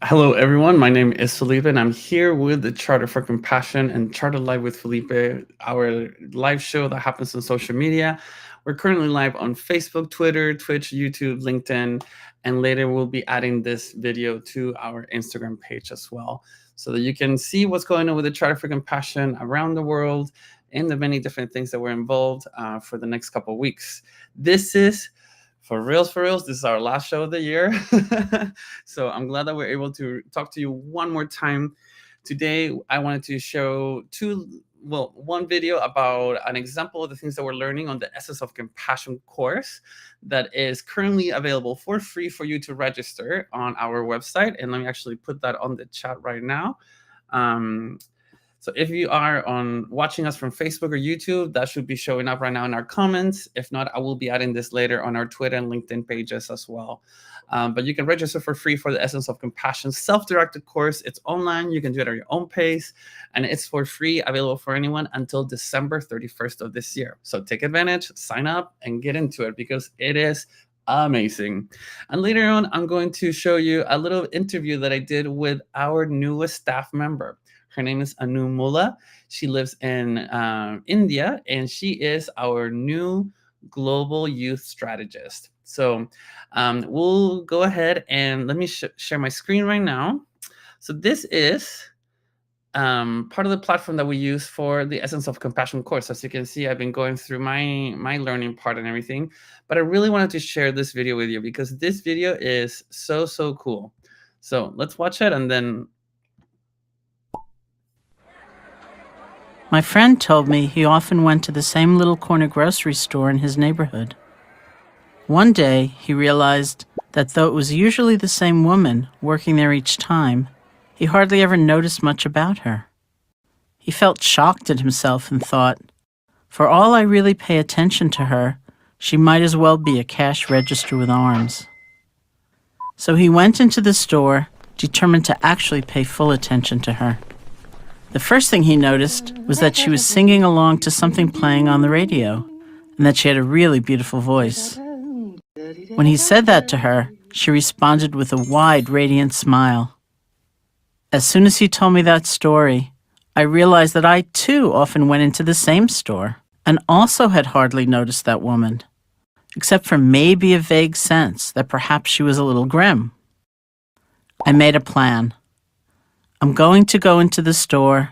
Hello, everyone. My name is Felipe, and I'm here with the Charter for Compassion and Charter Live with Felipe, our live show that happens on social media. We're currently live on Facebook, Twitter, Twitch, YouTube, LinkedIn, and later we'll be adding this video to our Instagram page as well, so that you can see what's going on with the Charter for Compassion around the world and the many different things that we're involved for the next couple of weeks. This is for reals, this is our last show of the year. So I'm glad that we're able to talk to you one more time. Today, I wanted to show one video about an example of the things that we're learning on the Essence of Compassion course that is currently available for free for you to register on our website. And let me actually put that on the chat right now. So if you are watching us from Facebook or YouTube, that should be showing up right now in our comments. If not, I will be adding this later on our Twitter and LinkedIn pages as well. But you can register for free for the Essence of Compassion self-directed course. It's online. You can do it at your own pace. And it's for free, available for anyone until December 31st of this year. So take advantage, sign up, and get into it because it is amazing. And later on, I'm going to show you a little interview that I did with our newest staff member. Her name is Anum Mulla. She lives in India, and she is our new Global Youth Strategist. So we'll go ahead and let me share my screen right now. So this is part of the platform that we use for the Essence of Compassion course. As you can see, I've been going through my learning part and everything, but I really wanted to share this video with you because this video is so cool. So let's watch it and then. My friend told me he often went to the same little corner grocery store in his neighborhood. One day, he realized that though it was usually the same woman working there each time, he hardly ever noticed much about her. He felt shocked at himself and thought, for all I really pay attention to her, she might as well be a cash register with arms. So he went into the store, determined to actually pay full attention to her. The first thing he noticed was that she was singing along to something playing on the radio, and that she had a really beautiful voice. When he said that to her, she responded with a wide, radiant smile. As soon as he told me that story, I realized that I too often went into the same store and also had hardly noticed that woman, except for maybe a vague sense that perhaps she was a little grim. I made a plan. I'm going to go into the store,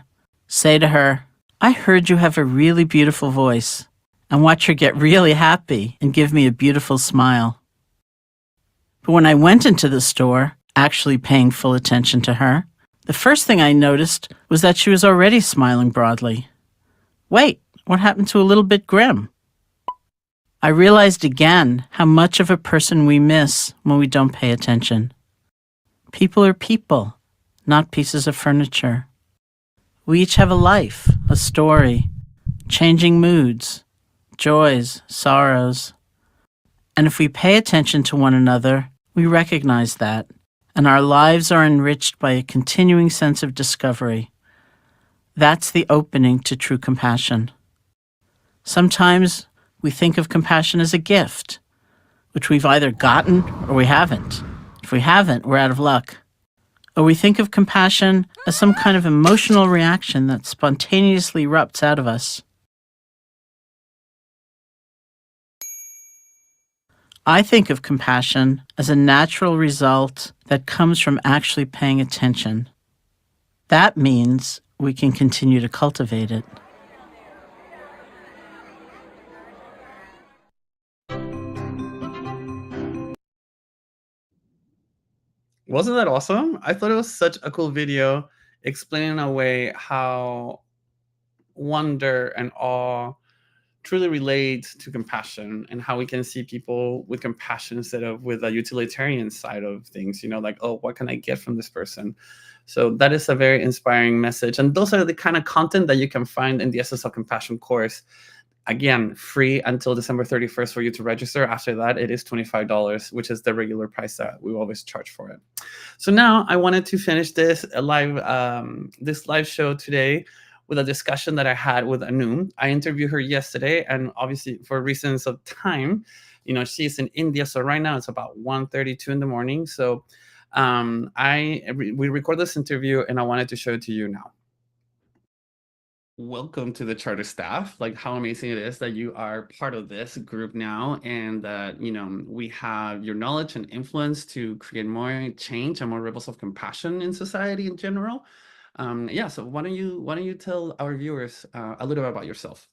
say to her, I heard you have a really beautiful voice, and watch her get really happy and give me a beautiful smile. But when I went into the store, actually paying full attention to her, the first thing I noticed was that she was already smiling broadly. Wait, what happened to a little bit grim? I realized again how much of a person we miss when we don't pay attention. People are people, not pieces of furniture. We each have a life, a story, changing moods, joys, sorrows. And if we pay attention to one another, we recognize that, and our lives are enriched by a continuing sense of discovery. That's the opening to true compassion. Sometimes we think of compassion as a gift, which we've either gotten or we haven't. If we haven't, we're out of luck. Or we think of compassion as some kind of emotional reaction that spontaneously erupts out of us. I think of compassion as a natural result that comes from actually paying attention. That means we can continue to cultivate it. Wasn't that awesome? I thought it was such a cool video explaining away how wonder and awe truly relate to compassion and how we can see people with compassion instead of with a utilitarian side of things, like, oh, what can I get from this person? So that is a very inspiring message. And those are the kind of content that you can find in the Essence of Compassion course. Again, free until December 31st for you to register. After that, it is $25, which is the regular price that we always charge for it. So now I wanted to finish this live show today with a discussion that I had with Anum. I interviewed her yesterday, and obviously for reasons of time, she's in India. So right now it's about 1:32 in the morning. So We record this interview, and I wanted to show it to you now. Welcome to the charter staff. Like, how amazing it is that you are part of this group now, and that we have your knowledge and influence to create more change and more ripples of compassion in society in general. Yeah, so why don't you tell our viewers a little bit about yourself?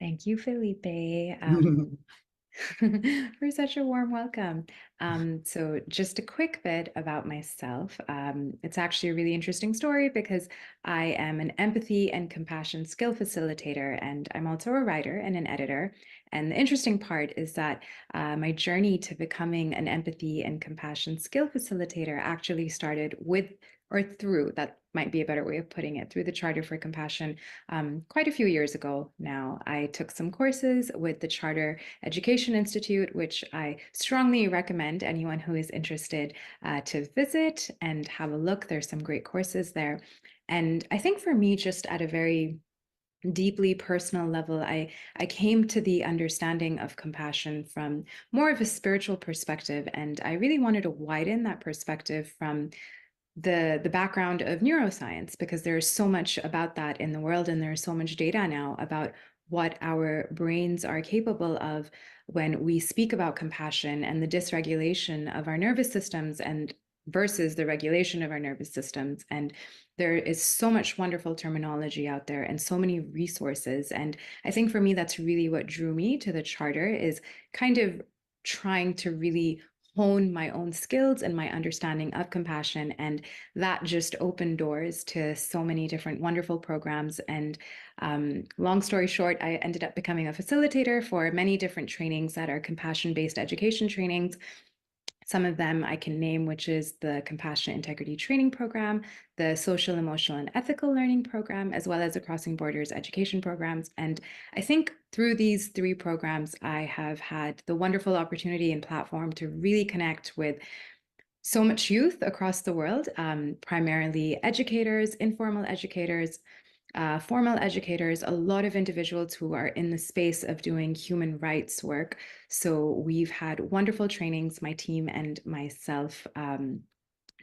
Thank you, Felipe, for such a warm welcome. So, just a quick bit about myself. It's actually a really interesting story because I am an empathy and compassion skill facilitator, and I'm also a writer and an editor. And the interesting part is that my journey to becoming an empathy and compassion skill facilitator actually started with or through, that might be a better way of putting it, through the Charter for Compassion quite a few years ago now. I took some courses with the Charter Education Institute, which I strongly recommend anyone who is interested to visit and have a look. There's some great courses there. And I think for me, just at a very deeply personal level, I came to the understanding of compassion from more of a spiritual perspective. And I really wanted to widen that perspective from the background of neuroscience, because there's so much about that in the world, and there's so much data now about what our brains are capable of when we speak about compassion and the dysregulation of our nervous systems and versus the regulation of our nervous systems. And there is so much wonderful terminology out there and so many resources. And I think for me, that's really what drew me to the charter, is kind of trying to really hone my own skills and my understanding of compassion. And that just opened doors to so many different wonderful programs. And long story short, I ended up becoming a facilitator for many different trainings that are compassion-based education trainings. Some of them I can name, which is the Compassionate Integrity Training Program, the Social, Emotional, and Ethical Learning Program, as well as the Crossing Borders Education Programs. And I think through these three programs, I have had the wonderful opportunity and platform to really connect with so much youth across the world, primarily educators, informal educators, formal educators, a lot of individuals who are in the space of doing human rights work. So we've had wonderful trainings, my team and myself,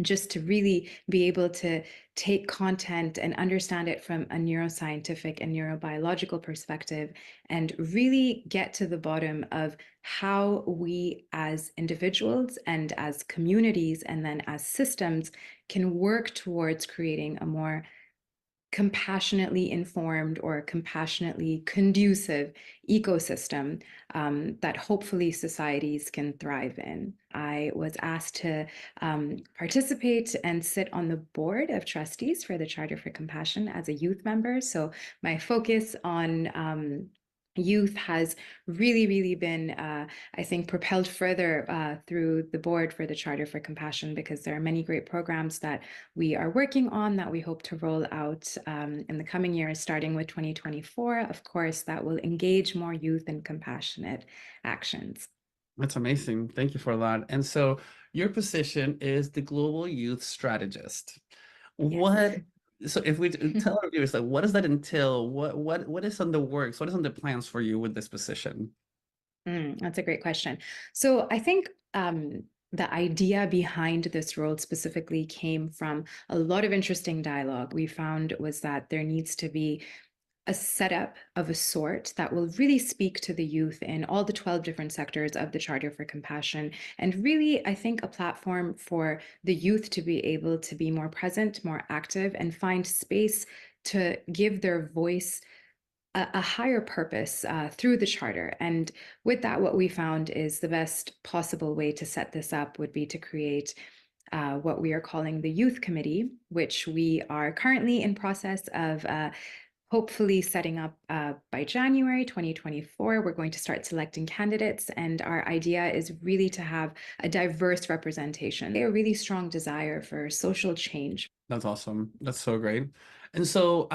just to really be able to take content and understand it from a neuroscientific and neurobiological perspective, and really get to the bottom of how we as individuals and as communities and then as systems can work towards creating a more compassionately informed or compassionately conducive ecosystem that hopefully societies can thrive in. I was asked to participate and sit on the board of trustees for the Charter for Compassion as a youth member. So my focus on youth has really been, I think, propelled further through the board for the Charter for Compassion, because there are many great programs that we are working on that we hope to roll out in the coming years, starting with 2024, of course, that will engage more youth in compassionate actions. That's amazing. Thank you for that. And so your position is the Global Youth Strategist. Yes. What, so if we tell our viewers, like, what does that entail? What is on the works? What is on the plans for you with this position? That's a great question. So I think the idea behind this role specifically came from a lot of interesting dialogue. We found was that there needs to be a setup of a sort that will really speak to the youth in all the 12 different sectors of the Charter for Compassion. And really, I think a platform for the youth to be able to be more present, more active, and find space to give their voice a higher purpose through the charter. And with that, what we found is the best possible way to set this up would be to create what we are calling the Youth Committee, which we are currently in process of hopefully setting up by January 2024. We're going to start selecting candidates, and our idea is really to have a diverse representation, a really strong desire for social change. That's awesome. That's so great. And so,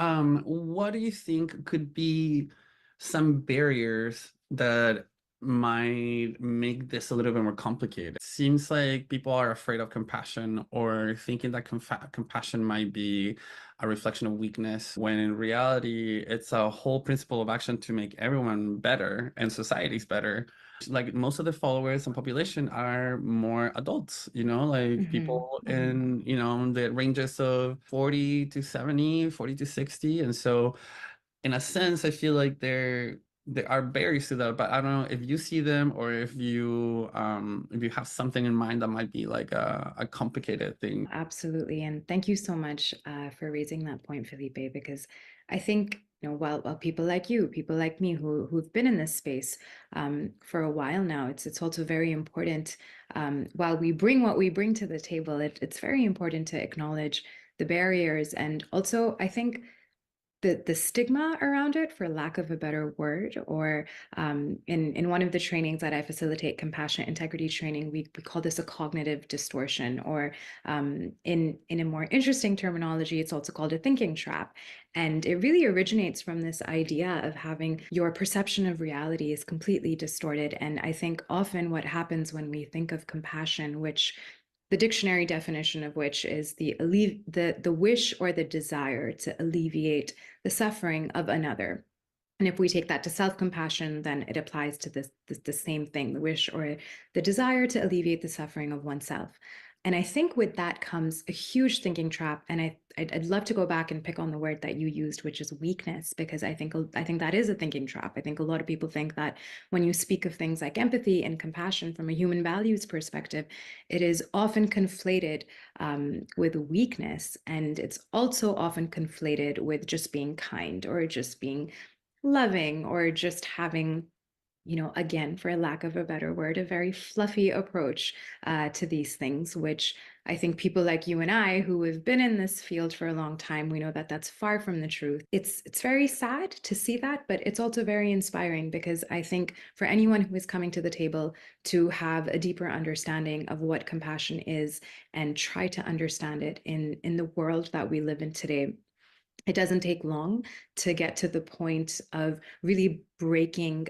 what do you think could be some barriers that might make this a little bit more complicated? Seems like people are afraid of compassion, or thinking that compassion might be a reflection of weakness, when in reality, it's a whole principle of action to make everyone better and societies better. Like most of the followers and population are more adults, like people in, the ranges of 40 to 70, 40 to 60. And so in a sense, I feel like there are barriers to that, but I don't know if you see them or if you have something in mind that might be like a complicated thing. Absolutely. And thank you so much for raising that point, Felipe, because I think, while people like you, people like me who've been in this space for a while now, it's also very important. While we bring what we bring to the table, it's very important to acknowledge the barriers. And also, I think the stigma around it, for lack of a better word, or in one of the trainings that I facilitate, compassionate integrity training, we call this a cognitive distortion, or in a more interesting terminology, it's also called a thinking trap. And it really originates from this idea of having your perception of reality is completely distorted. And I think often what happens when we think of compassion, which the dictionary definition of which is the wish or the desire to alleviate the suffering of another. And if we take that to self-compassion, then it applies to the same thing, the wish or the desire to alleviate the suffering of oneself. And I think with that comes a huge thinking trap. And I'd love to go back and pick on the word that you used, which is weakness, because I think that is a thinking trap. I think a lot of people think that when you speak of things like empathy and compassion from a human values perspective, it is often conflated with weakness. And it's also often conflated with just being kind or just being loving or just having, again, for lack of a better word, a very fluffy approach to these things, which I think people like you and I, who have been in this field for a long time, we know that that's far from the truth. It's very sad to see that, but it's also very inspiring, because I think for anyone who is coming to the table to have a deeper understanding of what compassion is and try to understand it in the world that we live in today, it doesn't take long to get to the point of really breaking,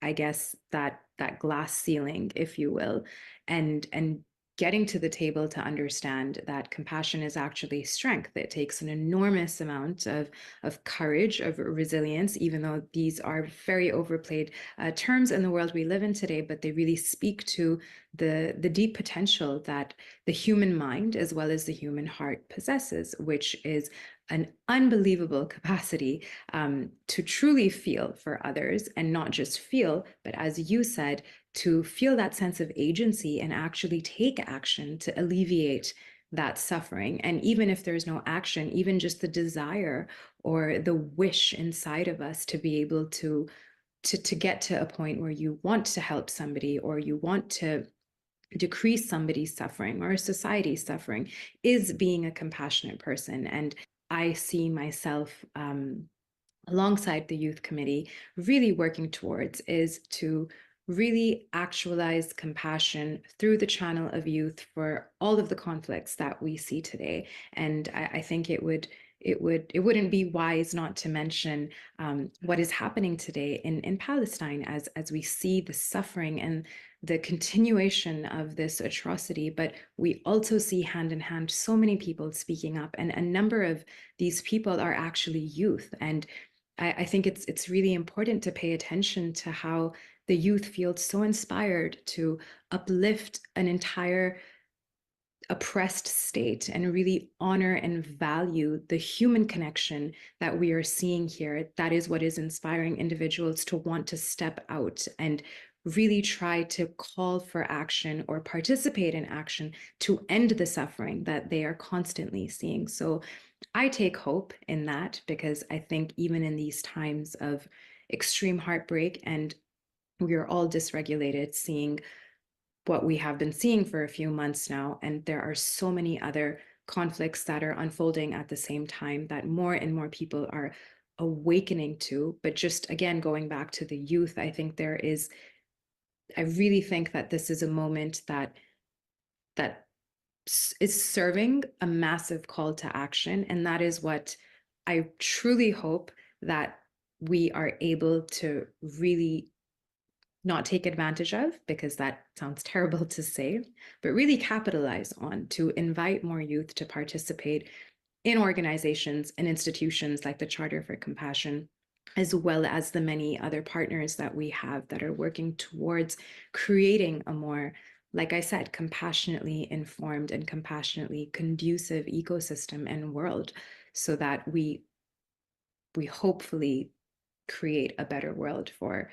I guess, that glass ceiling, if you will, and getting to the table to understand that compassion is actually strength. It takes an enormous amount of courage, of resilience, even though these are very overplayed terms in the world we live in today, but they really speak to the deep potential that the human mind as well as the human heart possesses, which is an unbelievable capacity to truly feel for others, and not just feel, but as you said, to feel that sense of agency and actually take action to alleviate that suffering. And even if there's no action, even just the desire or the wish inside of us to be able to get to a point where you want to help somebody, or you want to decrease somebody's suffering or society's suffering, is being a compassionate person. And I see myself alongside the youth committee really working towards is to really actualize compassion through the channel of youth for all of the conflicts that we see today. And I think it wouldn't be wise not to mention what is happening today in Palestine, as we see the suffering and the continuation of this atrocity. But we also see hand in hand so many people speaking up, and a number of these people are actually youth. And I think it's really important to pay attention to how the youth feel so inspired to uplift an entire oppressed state and really honor and value the human connection that we are seeing here. That is what is inspiring individuals to want to step out and really try to call for action or participate in action to end the suffering that they are constantly seeing. So I take hope in that, because I think even in these times of extreme heartbreak, and we are all dysregulated, seeing what we have been seeing for a few months now, and there are so many other conflicts that are unfolding at the same time that more and more people are awakening to. But just again, going back to the youth, I really think that this is a moment that is serving a massive call to action. And that is what I truly hope that we are able to really not take advantage of, because that sounds terrible to say, but really capitalize on, to invite more youth to participate in organizations and institutions like the Charter for Compassion, as well as the many other partners that we have that are working towards creating a more, like I said, compassionately informed and compassionately conducive ecosystem and world, so that we hopefully create a better world for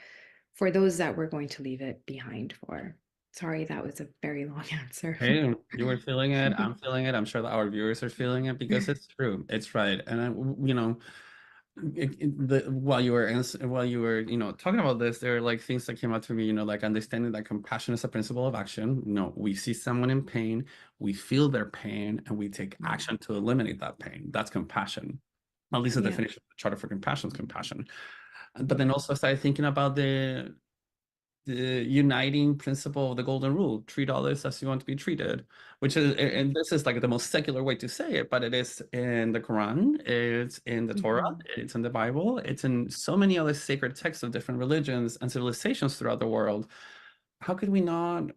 those that we're going to leave it behind for. Sorry, that was a very long answer. Hey, you were feeling it. I'm feeling it. I'm sure that our viewers are feeling it because it's true. It's right. And you know, while you were, you know, talking about this, there are like things that came out to me, you know, like understanding that compassion is a principle of action. You know, we see someone in pain, we feel their pain, and we take action to eliminate that pain. That's compassion. At least the Yeah. definition of the Charter for Compassion is compassion. But then also I started thinking about the uniting principle of the golden rule: treat others as you want to be treated, which is, and this is like the most secular way to say it, but it is in the Quran, it's in the Torah, Mhm. it's in the Bible, it's in so many other sacred texts of different religions and civilizations throughout the world. How could we not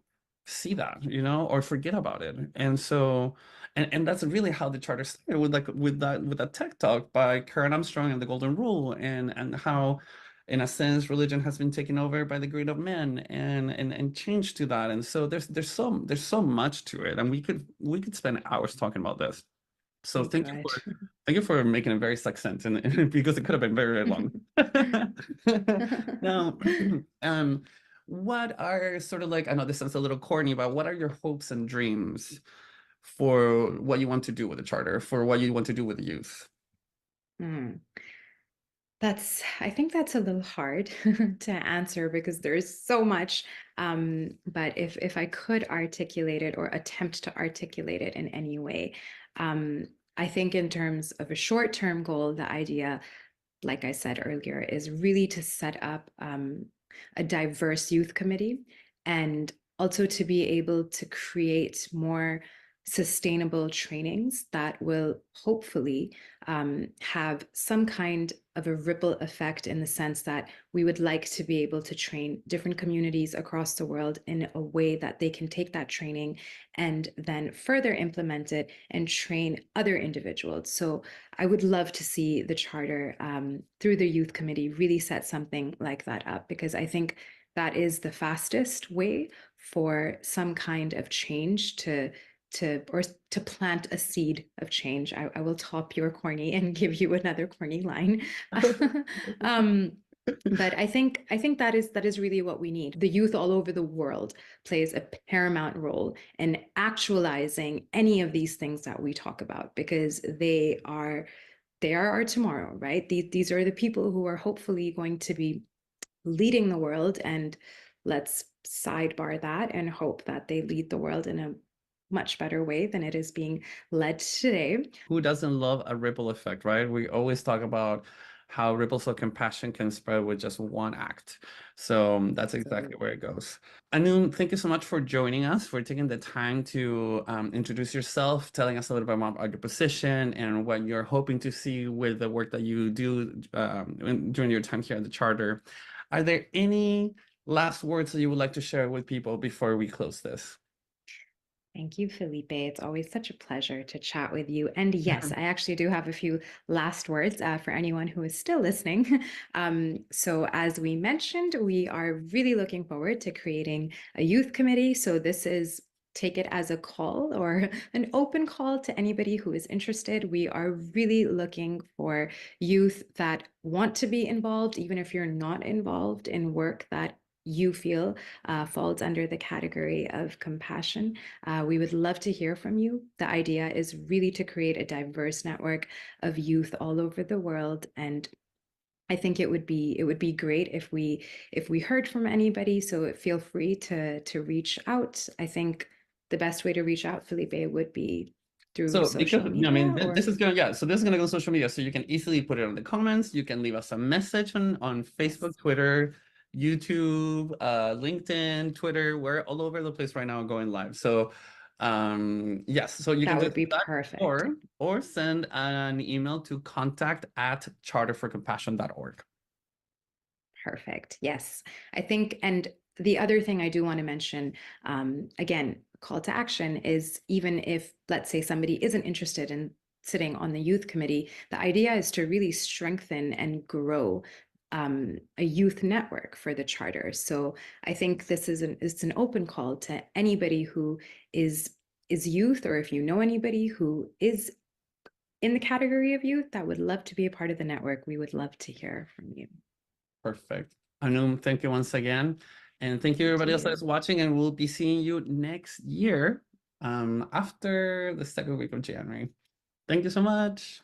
see that, you know, or forget about it? And so, and that's really how the charter started, with like with that tech talk by Karen Armstrong and the Golden Rule, and how, in a sense, religion has been taken over by the greed of men, and changed to that. And so there's so much to it, and we could spend hours talking about this. So We could. thank you for making it very succinct, and because it could have been very, very long. Now, um, what are sort of like, I know this sounds a little corny, but what are your hopes and dreams for what you want to do with the charter, for what you want to do with the youth? Hmm. I think that's a little hard to answer because there's so much. But if I could articulate it or attempt to articulate it in any way, um, I think in terms of a short-term goal, the idea, like I said earlier, is really to set up a diverse youth committee, and also to be able to create more sustainable trainings that will hopefully have some kind of a ripple effect, in the sense that we would like to be able to train different communities across the world in a way that they can take that training and then further implement it and train other individuals. So I would love to see the charter, through the youth committee, really set something like that up, because I think that is the fastest way for some kind of change to plant a seed of change. I will top your corny and give you another corny line. um, but I think that is really what we need. The youth all over the world plays a paramount role in actualizing any of these things that we talk about, because they are our tomorrow, right? These are the people who are hopefully going to be leading the world, and let's sidebar that and hope that they lead the world in a much better way than it is being led today. Who doesn't love a ripple effect, right? We always talk about how ripples of compassion can spread with just one act. So that's exactly where Absolutely. it goes. Anum, thank you so much for joining us, for taking the time to introduce yourself, telling us a little bit more about your position and what you're hoping to see with the work that you do during your time here at the Charter. Are there any last words that you would like to share with people before we close this? Thank you, Felipe. It's always such a pleasure to chat with you. And yes, I actually do have a few last words for anyone who is still listening. So, as we mentioned, we are really looking forward to creating a youth committee. So, this is, take it as a call or an open call to anybody who is interested. We are really looking for youth that want to be involved, even if you're not involved in work that you feel falls under the category of compassion. We would love to hear from you. The idea is really to create a diverse network of youth all over the world, and I think it would be great if we heard from anybody. So feel free to reach out. I think the best way to reach out, Felipe, would be through So because social I mean media, this or is gonna, yeah, so this is gonna go on social media, so you can easily put it on the comments. You can leave us a message on Facebook, yes, Twitter, YouTube, LinkedIn, Twitter. We're all over the place right now going live. So yes, so you can that would just be do that, perfect. or send an email to contact@charterforcompassion.org. Perfect. Yes. I think, and the other thing I do want to mention, again, call to action is, even if, let's say, somebody isn't interested in sitting on the youth committee, the idea is to really strengthen and grow a youth network for the charter. So I think this is it's an open call to anybody who is youth, or if you know anybody who is in the category of youth that would love to be a part of the network, we would love to hear from you. Perfect. Anum, thank you once again. And thank you everybody else that's watching, and we'll be seeing you next year after the second week of January. Thank you so much.